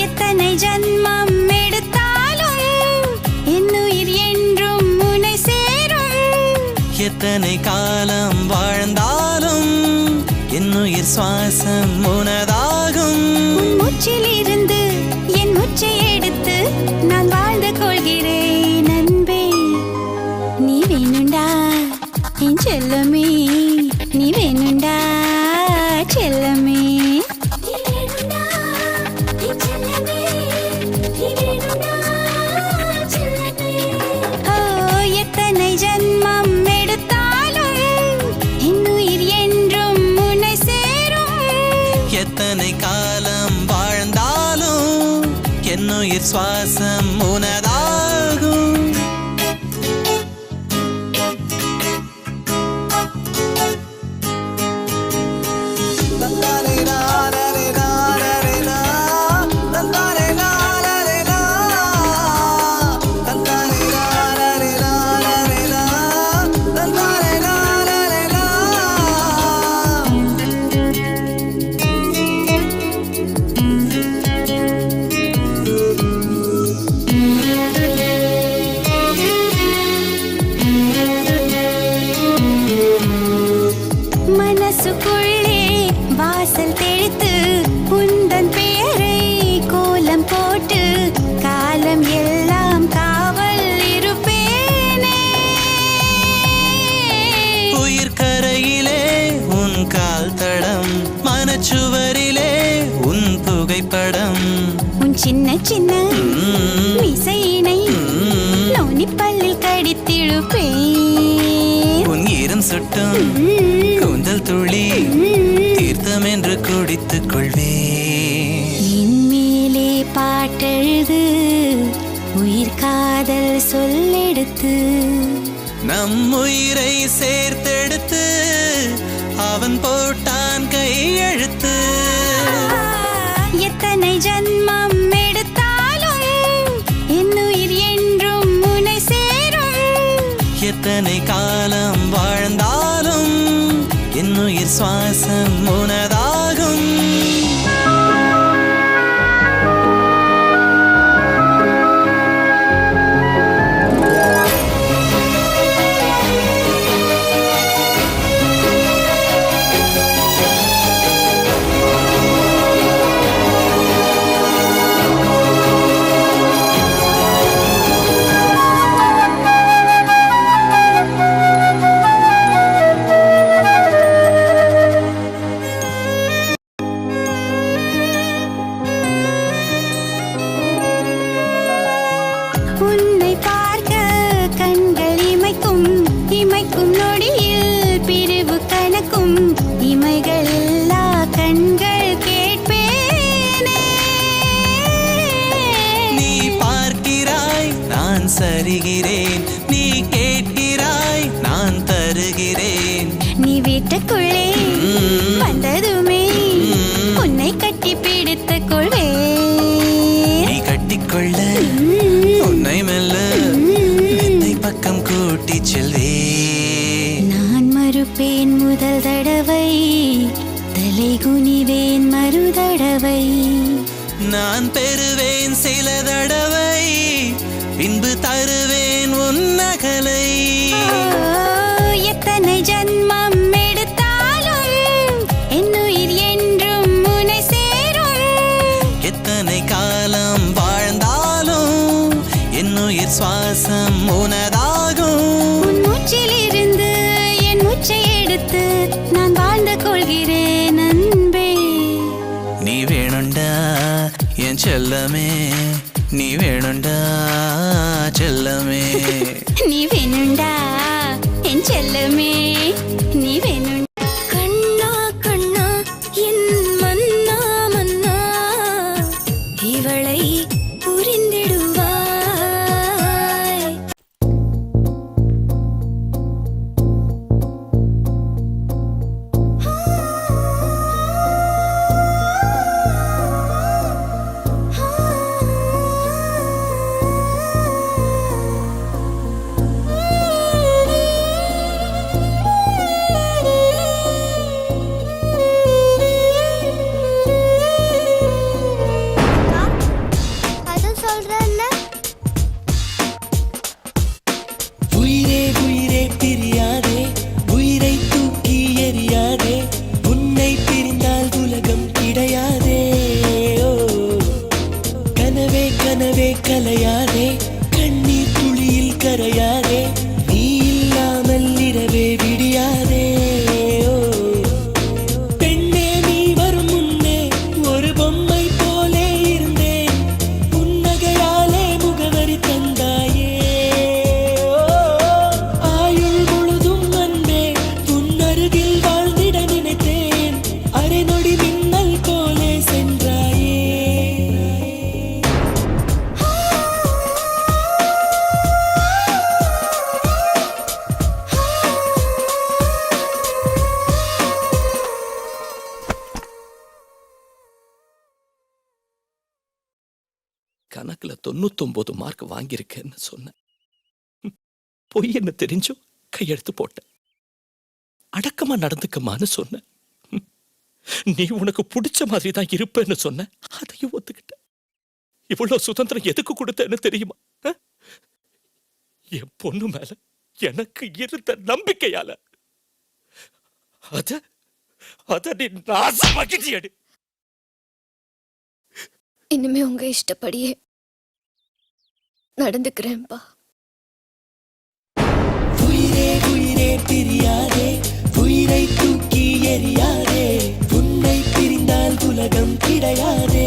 எத்தனை ஜன்மம் எடுத்தாலும் என்னுயிர் என்றும் உன்னை சேரும். எத்தனை காலம் வாழ்ந்தாலும் என்னுயிர் சுவாசம் உனதாகும். உன் மூச்சிலிருந்து என் மூச்சை எடுத்து நான் வாழ்ந்து கொள்கிறேன் அன்பே. நீ வேணுண்டா என் செல்லமே, நீ வேணுண்டா செல்லமே. ஓ, எத்தனை ஜன்மம் எடுத்தாலும் என்னுயிர் என்றும் உன்னை சேரும். எத்தனை காலம் வாழ்ந்தாலும் என்னுயிர் சுவாசம் உனதாகும். மனசுக்குள்ளே வாசல் தெளித்து உந்தன் பெயரை கோலம் போட்டு காலம் எல்லாம் காவல் இருப்பேனே. உயிர் கரையிலே உன் கால் தடம், மனச்சுவரிலே உன் புகைப்படம். உன் சின்ன சின்ன மீசையினை நோனிப்பல்லில் கடித்திழுப்பேன். உன் ஈரம் சுட்டும் கூந்தல் துளி தீர்த்தம் என்று குடித்துக் கொள்வேன். என் மேலே பாட்டெழுது உயிர் காதல் சொல்லெடுத்து நம் உயிரை சேர்த்தெடுத்து அவன் போட்டான் கையெழுத்து. எத்தனை ஜன்மம் எடுத்தாலும் என்னுயிர் என்றும் உன்னை சேரும். எத்தனை காலம் வாழ்ந்தாலும் என்னுயிர் சுவாசம் உனதாகும். உன்னை பார்க்க கண்கள் இமைக்கும், இமைக்கும் நொடியில் பிரிவு கணக்கும். இமைகள் எல்லா கண்கள் கேட்பேனே. நீ பார்க்கிறாய் நான் சரிகிறேன், நீ கேட்கிறாய் நான் தருகிறேன். நீ வீட்டுக்குள்ளே வந்ததுமே உன்னை கட்டி பிடித்துக் கொள்வேன். நீ கட்டிக்கொள்ள உன்னை மெல்ல என்னை பக்கம் கூட்டிச் செல்வேன். நான் மறுப்பேன் முதல் தடவை, தலை குனிவேன் மறு தடவை. நான் பெறுவேன் சில தடவை, பின்பு தருவேன் உன் நகலை. எத்தனை ஜன்மம் எடுத்தாலும் என்னுயிர் என்றும் உன்னை சேரும். எத்தனை காலம் வாழ்ந்தாலும் என்னுயிர் சுவாசம் உனதாகும். உன் மூச்சிலிருந்து என் மூச்சை எடுத்து நான் வாழ்ந்து கொள்கிறேன் அன்பே. நீ வேணுண்டா என் செல்லமே, நீ வேணுண்டா செல்லமே. நீ வேணுண்டா என் செல்லமே, நீ வேணுண்டா. கண்ணா கண்ணா என் மன்னா மன்னா, இவளை புரிந்திடுவாய். 99 மார்க் வாங்கியிருக்கேன்னு சொன்னேன். பொய் என்ன தெரிஞ்சும் கையெழுத்து போட்டேன். அடக்கமா நடந்துக்கமான்னு சொன்னேன். நீ உனக்கு பிடிச்ச மாதிரி தான் இருப்பேன்னு சொன்ன, அதையும் ஒத்துக்கிட்ட. இவ்வளவு சுதந்திரம் எதுக்கு கொடுத்தேன்னு தெரியுமா? என் பொண்ணு மேல எனக்கு இருந்த நம்பிக்கையால. அத நீ நாசமாக்கிட்டியடி. இனிமே உங்க இஷ்டப்படியே நடந்துக்கிறேன்பா. உயிரே உயிரே பிரியாதே, உயிரை தூக்கி எறியாதே, உன்னை பிரிந்தால் உலகம் கிடையாதே.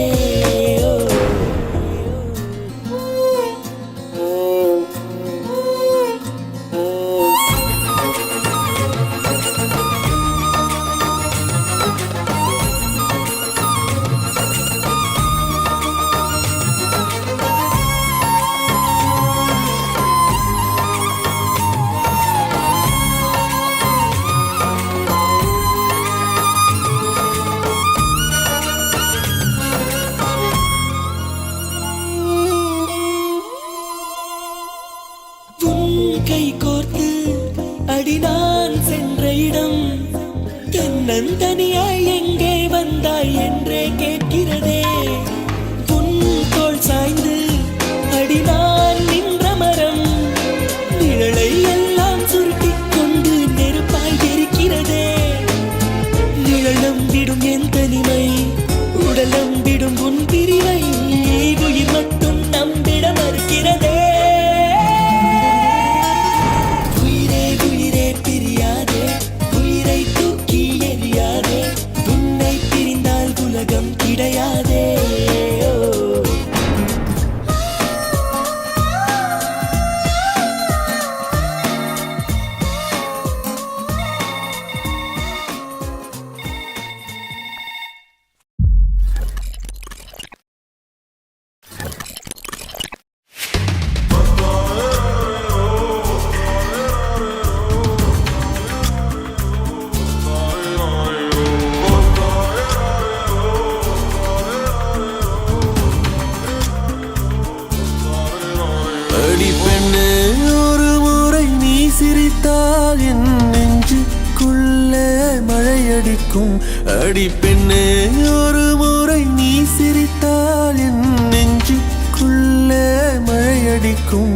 கை கோர்த்து அடி நான் சென்ற இடம் தன்னந்தனியாய் எங்கே வந்தாய் என்றே கேட்கிறதே. உன் தோள் சாய்ந்து அடி நான் நின்ற மரம் நிழலை எல்லாம் சுருட்டிக் கொண்டு நெருப்பாய் எரிக்கிறதே. நிழலம் விடும் என் தனிமை, உடலம் விடும் உன் பிரிவை, உயிர் மட்டும் நம்பிட மறுக்கிறதே. கிடையாதே. சிரித்தால் என் நெஞ்சுக்குள்ளே மழையடிக்கும். அடி பெண்ணே, ஒரு முறை நீ சிரித்தால் என் நெஞ்சுக்குள்ளே மழையடிக்கும்.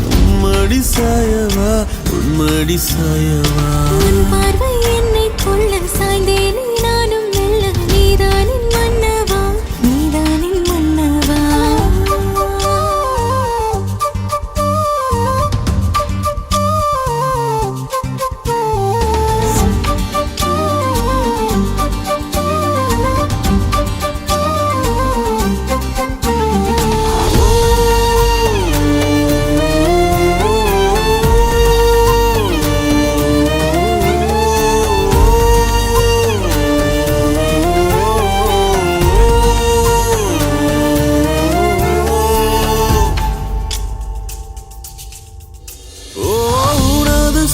உன்மடி சாயவா, உன்மடி சாயவா. உன் பார்வை என்னை கொள்ள சாய்ந்தேனே நானும் மெல்ல. நீதானின் மன்னவா, நீதானின் மன்னவா.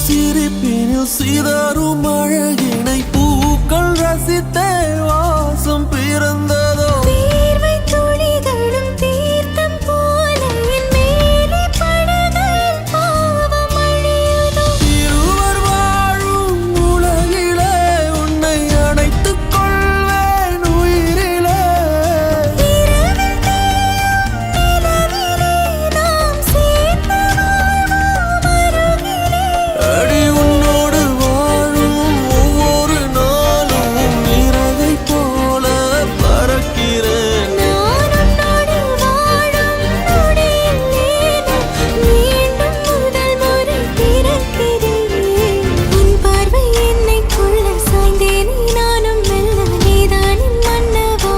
சிரிப்பினில் சிதறும் அழகினை பூக்கள் ரசித்தே வாசம் பிறந்ததோ. தீர்வை துளிகளும் தீர்த்தம் போல என் மேலே படுகையில் பாவம் அழியுதோ. இருவர் வாழும் உலகிலே உன்னை அணைத்துக் கொள்வேன் உயிரிலே. இரவில் தேயும் நிலவிலே நாம் சேர்ந்து வாழ்வோம் அருகிலே. அடி உன்னோடு வாழும் ஒவ்வொரு நாளும் இறகை போல பறக்கிறேன். நான் உன்னோடு வாழும் நொடியில் மீண்டும் முதல் முறை பிறக்கிறேன். உன் பார்வை என்னை கொள்ள சாய்ந்தேனே நானும் மெல்ல. நீதானின் மன்னவா,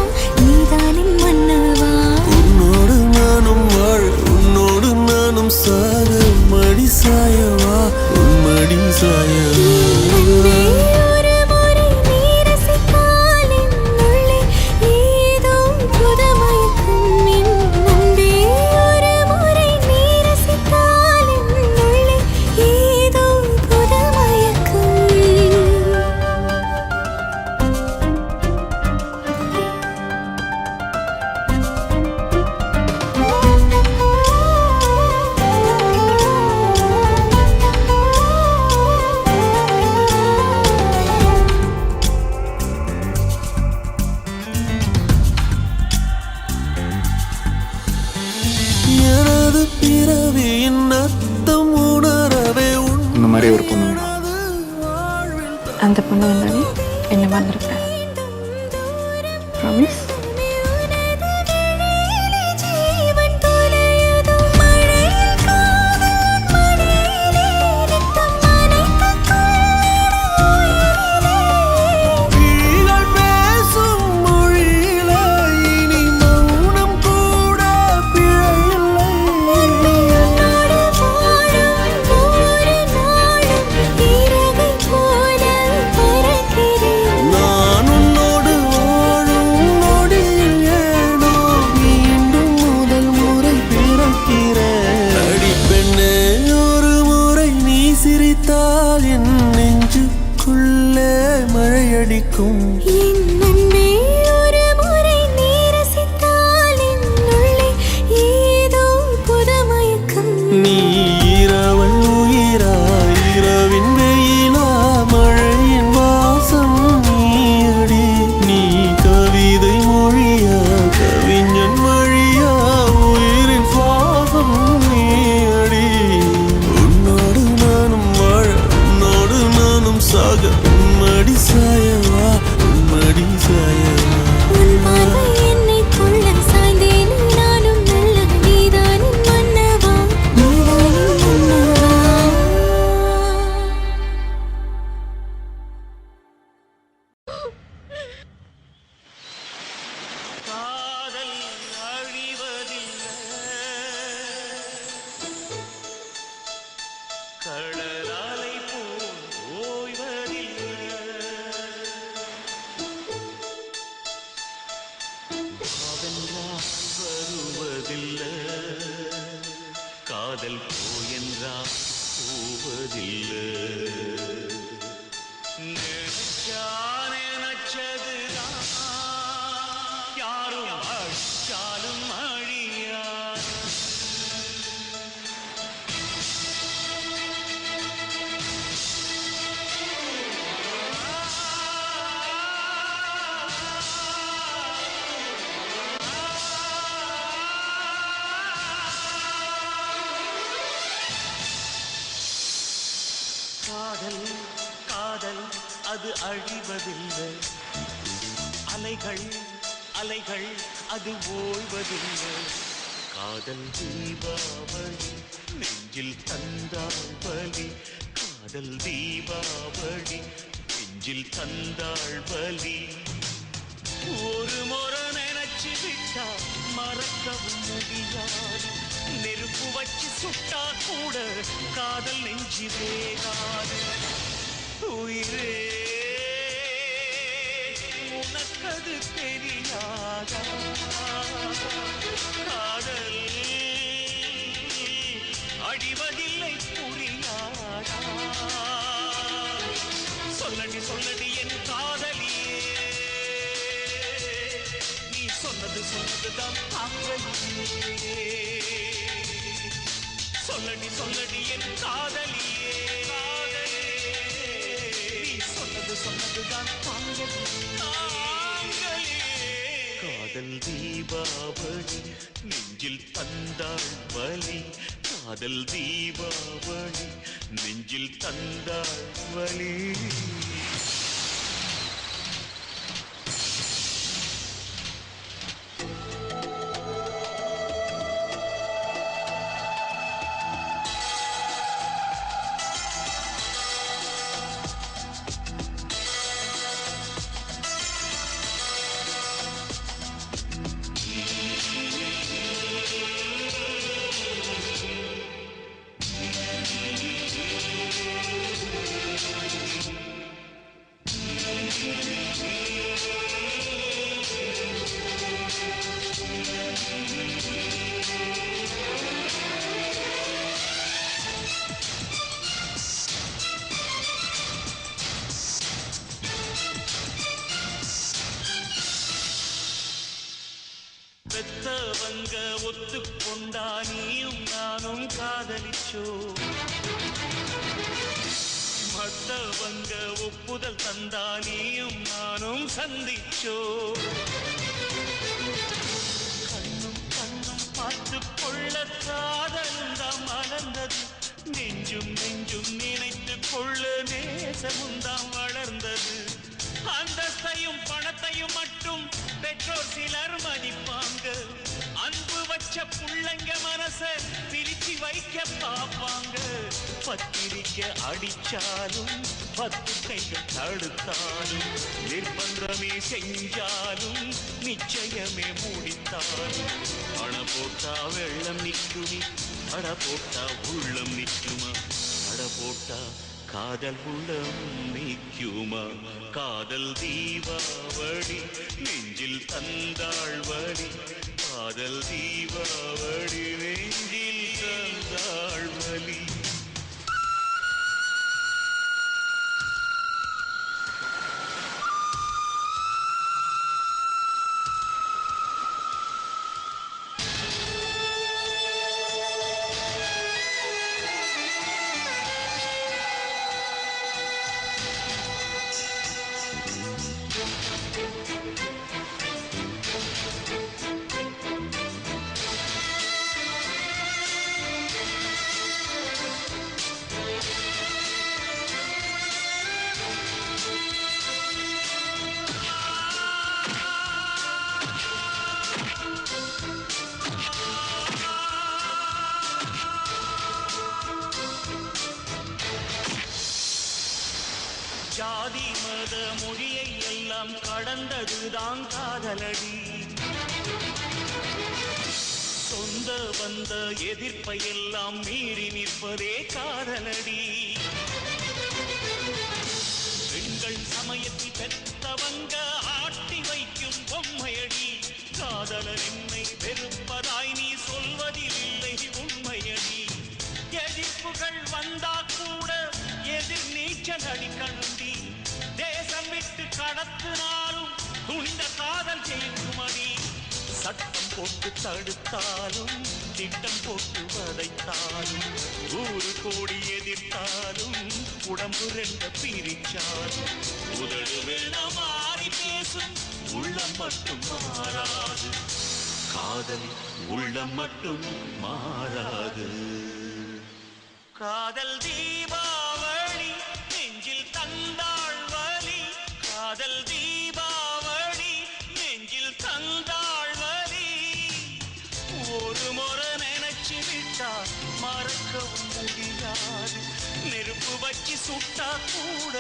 நீதானின் மன்னவா. உன்னோடு நானும் வாழ, உன்னோடு நானும் சாக, மடி சாயவா, உன்மடி சாயவா. ஒரு முறை நீ ரசித்தால் என் உள்ளே மாதிரி ஒரு பொண்ணு வேணும். அந்த பொண்ணு வந்தாலே என்ன மறந்துருப்பேன். ப்ராமிஸ். காதல் போயென்றா போவதில்லை நினைச்சதுதான் யாரும் அழிச்சாலும் அழியா காதல் காதல் அது அழிவதில்லை அலைகள் அலைகள் அது ஓய்வதில்லை காதல் தீபாவளி நெஞ்சில் தந்தாள் பலி காதல் தீபாவளி நெஞ்சில் தந்தாள் பலி ஒரு முறை நினைச்சு விட்டா மறக்கவும் முடியாது நெருப்பு வச்சு சுட்டா கூட காதல் நெஞ்சு வேகாது உயிரே உனக்கது தெரியாதா காதல் அடிவதில்லை புரியாதா சொல்லடி சொல்லடி என் காதலியே நீ சொன்னது சொன்னதுதான் தாங்கலியே சொல்லடி சொல்லடி என் காதலியே நீ சொன்னது சொன்னதுதான் தாங்கலியே காதல் தீபாவளி நெஞ்சில் தந்தாள் வலி காதல் தீபாவளி நெஞ்சில் தந்தாள் வலி பெத்தவங்க ஒத்துக்கொண்டா நீயும் நானும் காதலிச்சோ மத்தவங்க ஒப்புதல் தந்தா நீயும் நானும் சந்திச்சோ கண்ணும் கண்ணும் பார்த்து கொள்ள காதல் மலர்ந்தது நெஞ்சு நெஞ்சும் நெஞ்சும் நினைத்துக் கொள்ள நேசமுந்தாம் வளர்ந்தது. அந்தஸ்தையும் பணத்தையும் மட்டும் பெற்றோர் சிலர் மதிப்பாங்க. அன்பு வச்ச புள்ளைங்க மனச பிரிச்சு வைக்க பாப்பாங்க. பத்திரிக்க அடிச்சாலும் 10 கைகள் தடுத்தாலும் நிர்பந்தமே செஞ்சாலும் நிச்சயமே முடித்தாலும் அண போட்டா வெள்ளம் நிற்குமி, அட போட்டா உள்ளம் நிற்குமா, அட போட்டா காதல் உள்ளம் நிற்குமா. காதல் தீபாவளி நெஞ்சில் தந்தாள் வழி, காதல் தீபாவளி நெஞ்சில் தந்தாள் வழி. ஜாதி மத மொழியை எல்லாம் கடந்ததுதான் காதலடி. சொந்த வந்த எதிர்ப்பை எல்லாம் மீறி நிற்பதே காதலடி. பெண்கள் சமயத்தில் பெற்றவங்க ஆட்டி வைக்கும் பொம்மையடி. காதலர் என்னை வெறுப்பதாய் நீ சொல்வதில் இல்லை உண்மையடி. எதிர்ப்புகள் வந்தா கூட எதிர் நீச்சல் அடிக்கணுண்டி. தேசம் விட்டு கடத்தினாலும் துணிந்த காதல் ஜெயிக்குமடி. சட்டம் போட்டு தடுத்தாலும் திட்டம் போட்டு வதைத்தாலும் 100 கோடி எதிர்த்தாலும் உடம்பு 2 பிரிச்சாலும் உதடு வெள்ள மாறி பேசும் உள்ளம் மட்டும் மாறாது. காதல் உள்ளம் மட்டும் மாறாது. காதல் தீபாவளி நெஞ்சில் தந்தாள் வலி, காதல் தீபாவளி நெஞ்சில் தந்தாள் வலி. ஒரு முறை நினைச்சு விட்டா மறக்கவும் முடியாது. நெருப்பு வச்சு சுட்டா கூட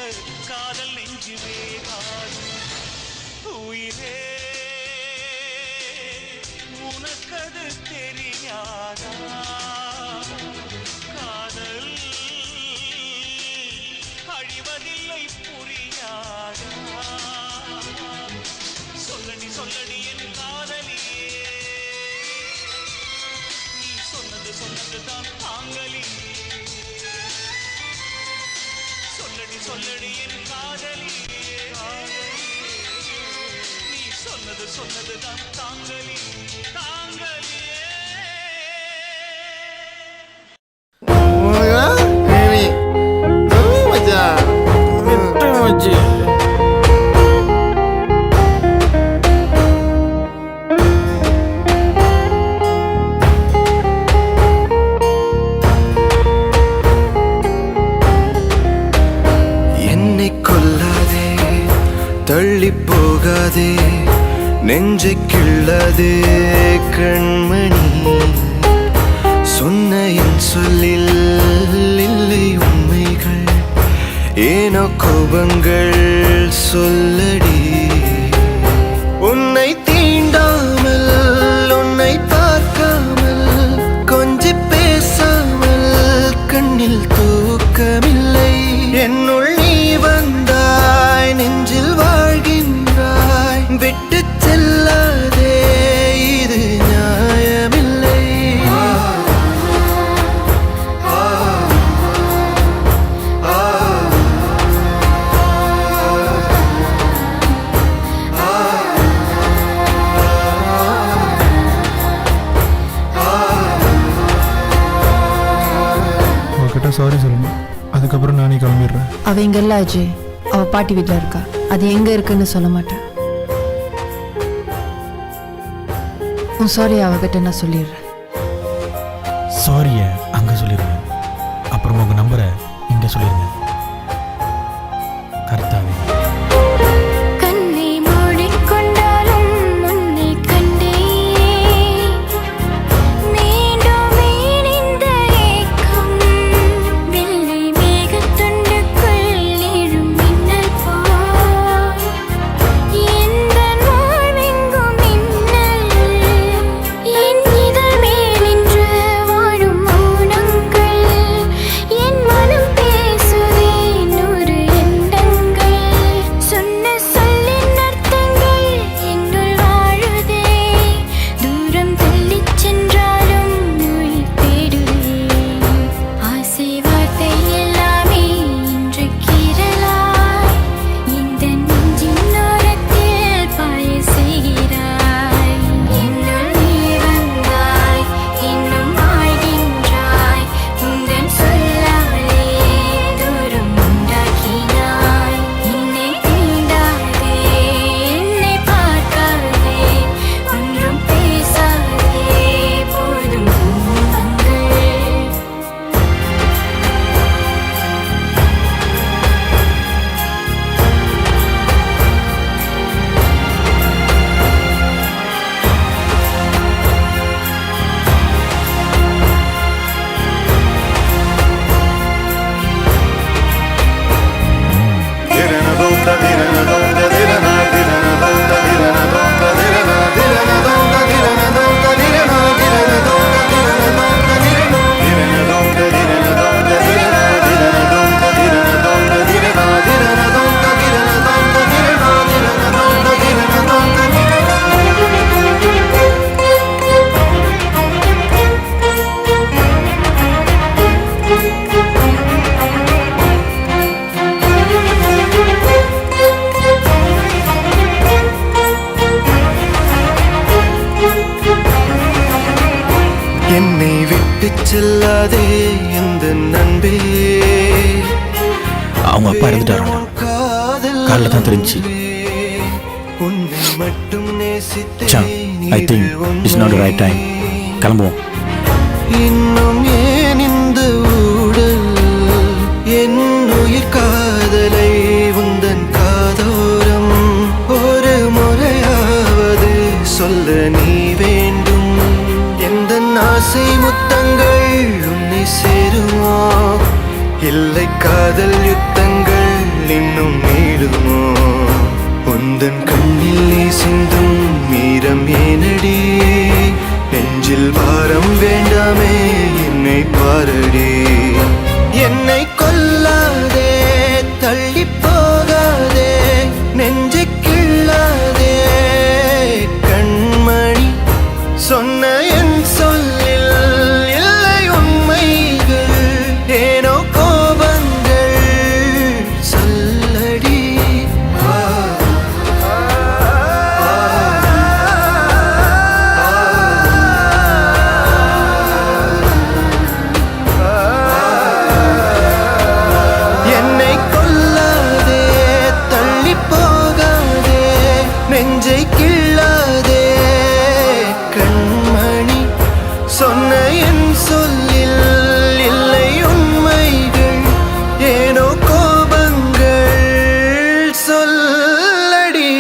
காதல் நெஞ்சு வேகாது. உயிரே உனக்கது தெரியாதா, காதல் அழிவதில்லை புரியாதா. சொல்லடி சொல்லடி என் காதலியே, நீ சொன்னது தான் தாங்கலியே. சொல்லடி சொல்லடி என் காதலியே, நீ சொன்னது தான் தாங்கலியே தாங்கலியே. என்னை கொல்லாதே, தள்ளி போகாதே, நெஞ்சை கிள்ளாதே கண்மணி. சொன்ன என் சொல்லில் இல்லை உண்மைகள், ஏனோ கோபங்கள் சொல்லடி. உன்னை தீண்டாமல், உன்னை பார்க்காமல், கொஞ்சி பேசாமல் கண்ணில் தூக்கமில்லை. என்னுள் நீ வந்தாய், நெஞ்சில் வாழ்கின்றாய், விட்டு செல்லாதே, இது நியாயமில்லை. அவகிட்ட சாரி சொல்லுமா, அதுக்கப்புறம் நானே கிளம்பிடுறேன். அவ இங்க இல்ல அஜய், அவ பாட்டி வீட்டில் இருக்கா. அது எங்க இருக்குன்னு சொல்ல மாட்டேன். உன் சாரி அவகிட்ட நான் சொல்லிடுறேன். சாரியை அங்கே சொல்லிடுவேன். அப்புறம் உங்கள் நம்பர் என்கிட்ட சொல்லிடுங்க. கர்த்தாவே. கண்ணை மூடிக்கொண்டாலும் உன்னை கண்டேன். மீண்டும் இந்த ஏக்கம் வெள்ளை மேகத்துண்டுக்குள் எழும் மின்னல் போல். எந்த வாழ்வெங்கும் மின்னல் என் இதழ் மேல் நின்று வாழும் மௌனங்கள். என் மனம் பேசுதே நூறு எண்ணங்கள். சொன்ன சொல்லின் அர்த்தங்கள் என்னுள் வாழுதே. தூரம் தள்ளிச் சென்றாலும் உயிர் தேடுவேன். ஆசை வார்த்தை எல்லாமே இன்று கீறலாய் இந்த நெஞ்சின் ஓரத்தில் பாய செய்கிறாய். என்னுள் நீ வந்தாய், இன்னும் ஆழ்கின்றாய். உந்தன் சொல்லாலே தூரம் உண்டாக்கினாய். என்னை தீண்டாதே, என்னை பார்க்காதே, ஒன்றும் பேசாதே, போதும் துன்பங்கள். என்னை விட்டு செல்லாதே இந்த நண்பே. அவங்க அப்பா இறந்துட்டாராண்டா. காலைல தான் தெரிஞ்சுச்சு. உன்னை மட்டும் மச்சான், I think it's not the right time. கிளம்புவோம். இன்னும் ஏன் இந்த ஊடல் என் உயிர் காதலை உந்தன் காதோரம் ஒரு முறையாவது சொல்ல நீ வேண்டும். எந்த ஆசை முத்தங்கள் உன்னை சேருமோ, இல்லை காதல் யுத்தங்கள் இன்னும் நீளுமோ. உந்தன் கண்ணில் நீ சிந்தும் மீரம் ஏனடி, நெஞ்சில் பாரம் வேண்டாமே என்னை பாரடி. என்னை கொல்லாதே, தள்ளி போகாதே, நெஞ்சை கிள்ளாதே கண்மணி. சொன்ன என் சொல்லில் இல்லை உண்மைகள், ஏனோ கோபங்கள் சொல்லடி. என்னை கொல்லாதே, தள்ளி போகாதே, நெஞ்சை கிள்ளாதே கண்மணி. சொன்ன என் சொல்லில் இல்லை உண்மைகள், ஏனோ கோபங்கள் சொல்லடி.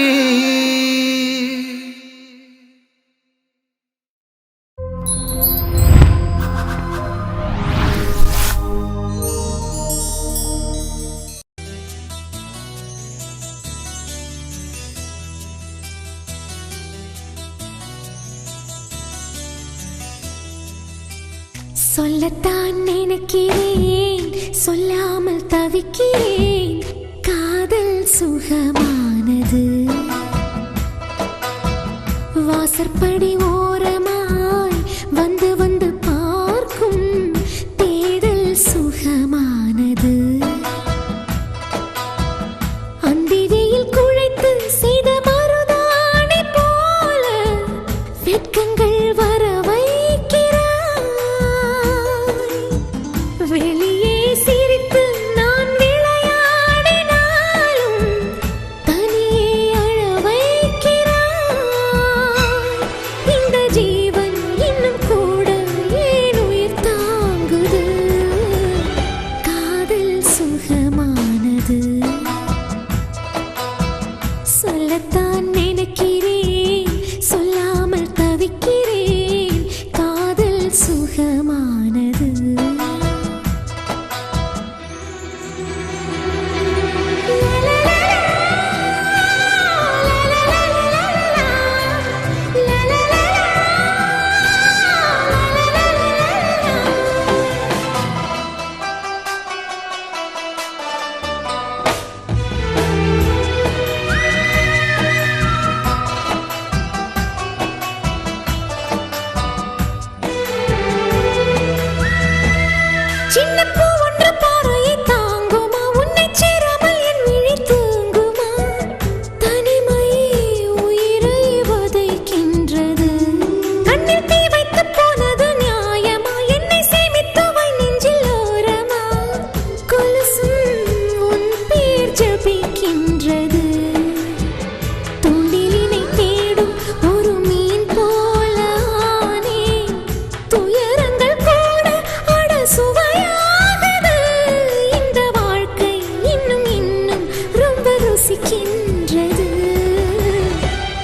சொல்லத்தான் நினைக்கிறேன், சொல்லாமல் தவிக்கிறேன். காதல் சுகமானது. வாசற்படி ஓரமாய் வந்து வந்து பார்க்கும் தேடல் சுகமானது. அந்திரியில் குழைத்து செய்த மருதாணி போல வெட்கங்கள் வர வைக்கிறாய். வெளியே சிரித்து நான் விளையாடினாலும் தனியே அழ வைக்கிறாய். இந்த ஜீவன் இன்னும் கூட ஏன் உயிர் தாங்குது. காதல் சின்ன பூ ஒன்று பார்வையை தாங்குமா உன்னை சேராமல் என் விழி தூங்குமா தனிமை உயிரை வதைக்கின்றது கண்ணில் தீ வைத்து போனது நியாயமா என்னை சேமித்து வை நெஞ்சில் ஓரமா கொலுசும் உன் பேர் ஜபிக்கின்றது தூண்டிலினை தேடும் ஒரு மீன் போல ஆனேன் துயரங்கள் கூட அட சுவையாகுது இந்த வாழ்க்கை இன்னும் இன்னும் ரொம்ப ருசிக்கின்றது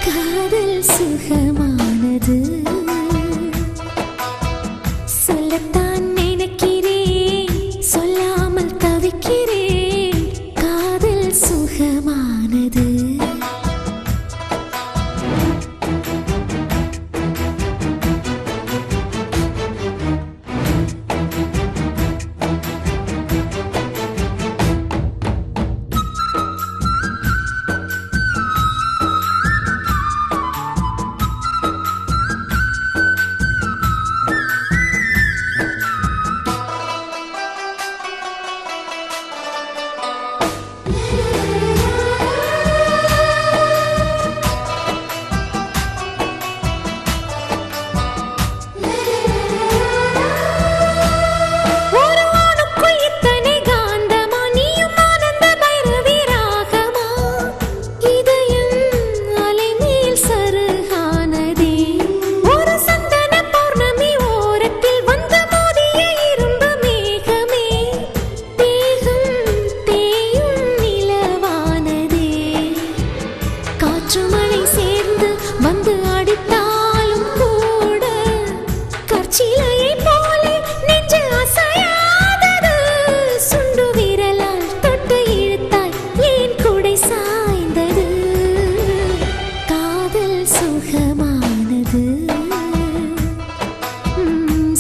காதல் சுகமானது சொல்லத்தான் நினைக்கிறேன் சொல்லாமல் தவிக்கிறேன் காதல் சுகமானது ஒரு ஆணுக்குள் இத்தனை காந்தமா நீயும் ஆனந்த பைரவி ராகமா இதயம் அலைமேல் சருகானதே ஒரு சந்தன பௌர்ணமி ஓரத்தில் வந்து மோதிய இரும்பு மேகமே தேகம் தேயும் நிலவானதே காற்று மழை சேர்ந்து வந்து அடித்தாலும் கூட கற்சிலையை போலே நெஞ்சு அசையாதது சுண்டு விரலால் தொட்டு இழுத்தாய் ஏன் குடை சாய்ந்தது காதல் சுகமானது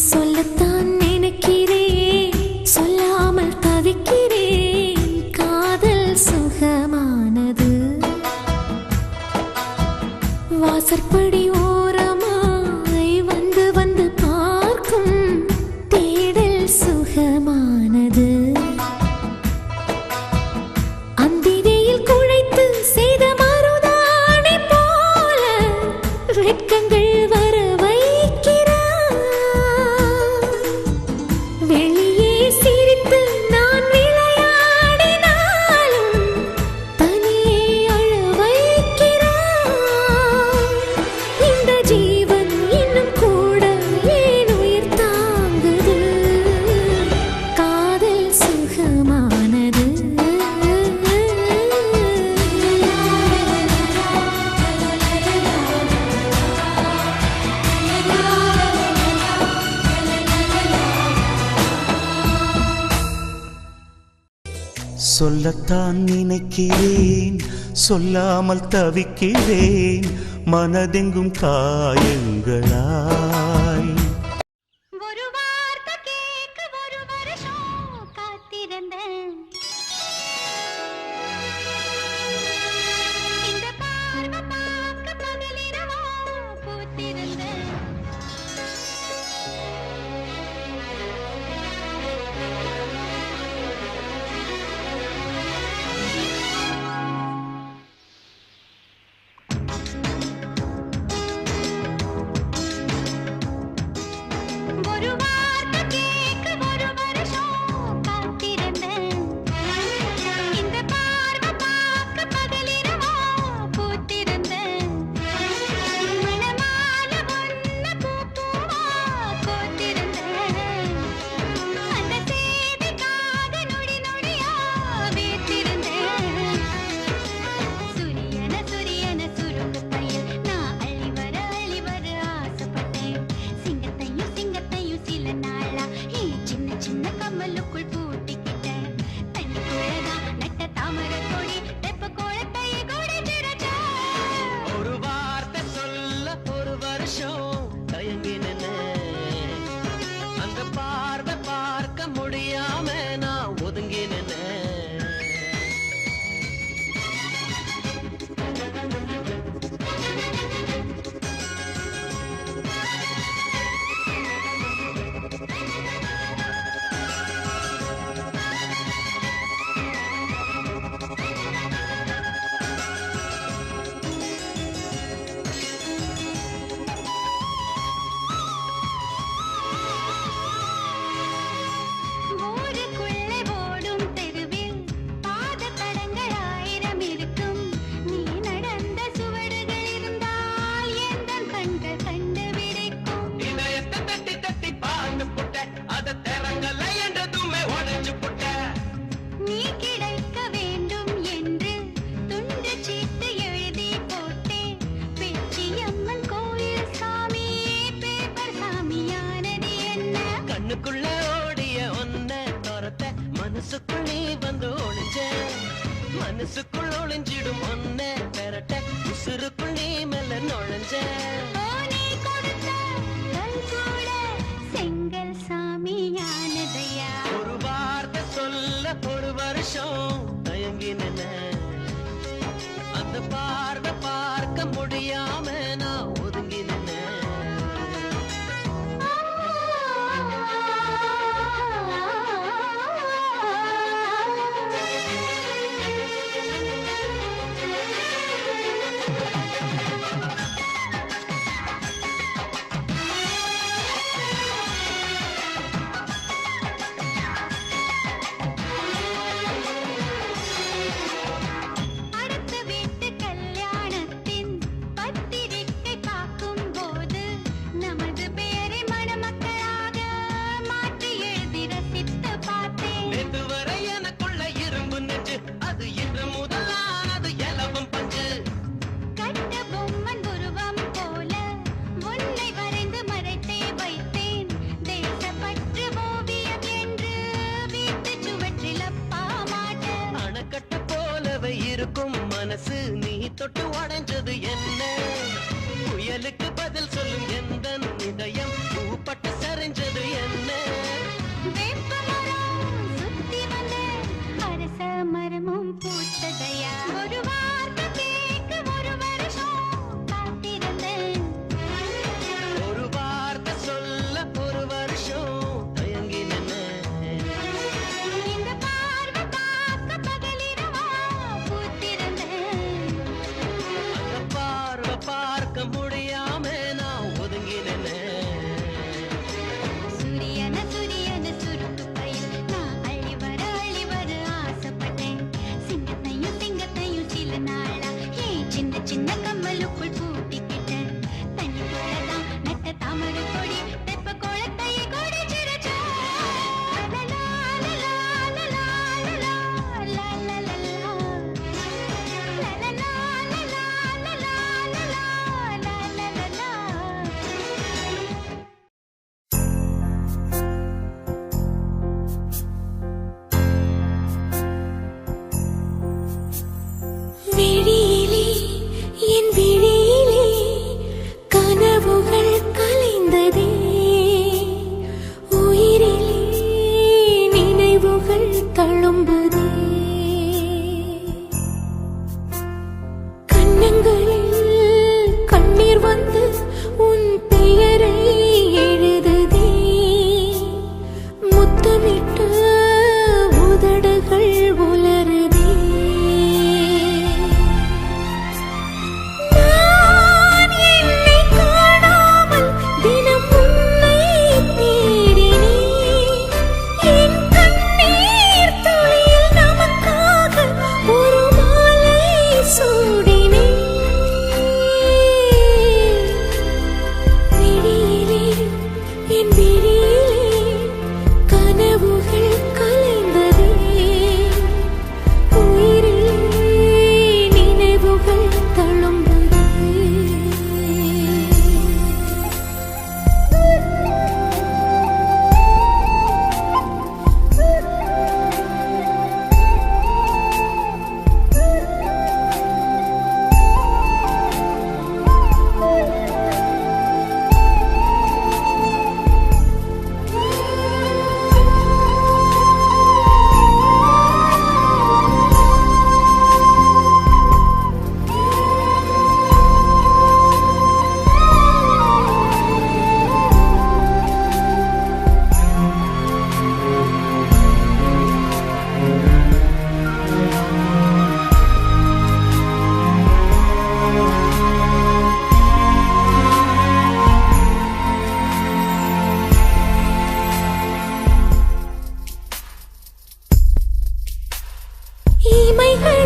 சொல்லத்தான் நினைக்கிறேன் சொல்லாமல் தவிக்கிறேன் காதல் சுகமானது வாசற்படி ஓரமாய் வந்து வந்து பார்க்கும் தேடல் சுகமானது அந்திரையில் குழைத்து செய்த மருதாணி போல வெட்கங்கள் வர வைக்கிறாய் வெளியே சிரித்து நான் விளையாடினாலும் தனியே அழ வைக்கிறாய் இந்த ஜீவன் இன்னும் கூட ஏன் உயிர் தாங்குது காதல் சுகமானது சொல்லத்தான் நினைக்கிறேன் சொல்லாமல் தவிக்கிறேன் மனதெங்கும் காயங்களாய் ஒரு வார்த்தை கேட்க ஒரு வருஷம் காத்திருந்தேன் இந்த பார்வை பார்க்க பகலிரவா பூத்திருந்தேன் ஒரு வார்த்தை கேட்க ஒரு வருஷம் காத்திருந்தேன் மனசுக்குள் நீ வந்து ஒளிஞ்ச மனசுக்குள் ஒளிஞ்சிடும் ஒன்ன பெறட்ட உசுருக்குள் நீ மெல்ல நுழைஞ்ச நீ கொடுத்த கல் கூட செங்கல் சாமியானதையா ஒரு வார்த்தை சொல்ல ஒரு வருஷம் தயங்கி நின்ன அந்த பார்வை பார்க்க முடியாம நான் ஒதுங்கி நின்ன அடுத்த வீட்டு கல்யாணத்தின் பத்திரிக்கை பார்க்கும் போது நமது பேரை மணமக்களாக மாற்றி எழுதி ரசித்து பார்த்தேன் நேற்று வரை எனக்குள்ள இரும்பு நெஞ்சு அது இன்று முதலானது எலவும் பஞ்சு கட்ட பொம்மன் உருவம் போல உன்னை வரைந்து மறைத்தே வைத்தேன் தேசப்பற்று ஓவியம் என்று வீட்டு சுவற்றில் அப்பா மாட்டேன் அணைக்கட்டு போலவே இருக்கும் மனசு நீ தொட்டு உடைஞ்சது என்ன புயலுக்கு பதில் சொல்லும் எந்த இதயம் பூப்பட்டு சரிஞ்சது என்ன வேப்ப மரம் சுத்தி வந்த அரச மரமும் பூத்ததையா ஒரு வார்த்தை கேட்க ஒரு வருஷம் காத்திருந்தேன் ஒரு வார்த்தை சொல்ல ஒரு வருஷம் தயங்கி நின்ன இந்த பார்வை பார்க்க பகலிரவா பூத்திருந்தேன் அந்த பார்வை பார்க்க முடியாம நான் ஒதுங்கி நின்ன சூரியன சுருக்கு பையில் நான் அள்ளி வர ஆசைப்பட்டேன் சிங்கத்தையும் சில நாளா ஏன் சின்ன சின்ன கம்மலுக்குள் பூட்டிக்கிட்டேன் தண்ணி போலதான் நட்ட தாமரை கொடி தெப்ப கோலத்தை கொடிச்சிருச்சா லலலா, லலலா, லலலா, லலலா, லலலா. லலலா, லலலா, லலலா, லலலா. விழியிலே என் விழியிலே கனவுகள் கலைந்ததே உயிரிலே நினைவுகள் தழும்புதே கண்ணங்களில் கண்ணீர் வந்து உன் பெயரை எழுதுதே முத்தமிட்ட உதடுகள் உலருதே நான் என்னை காணாமல் தினம் உன்னை தேடினேன் என் கண்ணீர் துளியில் நமக்காக ஒரு மாலை சூடினேன் விழியிலே என் விழியிலே கனவுகள் கலைந்ததே உயிரிலே நினைவுகள் தழும்புதே இமைகள்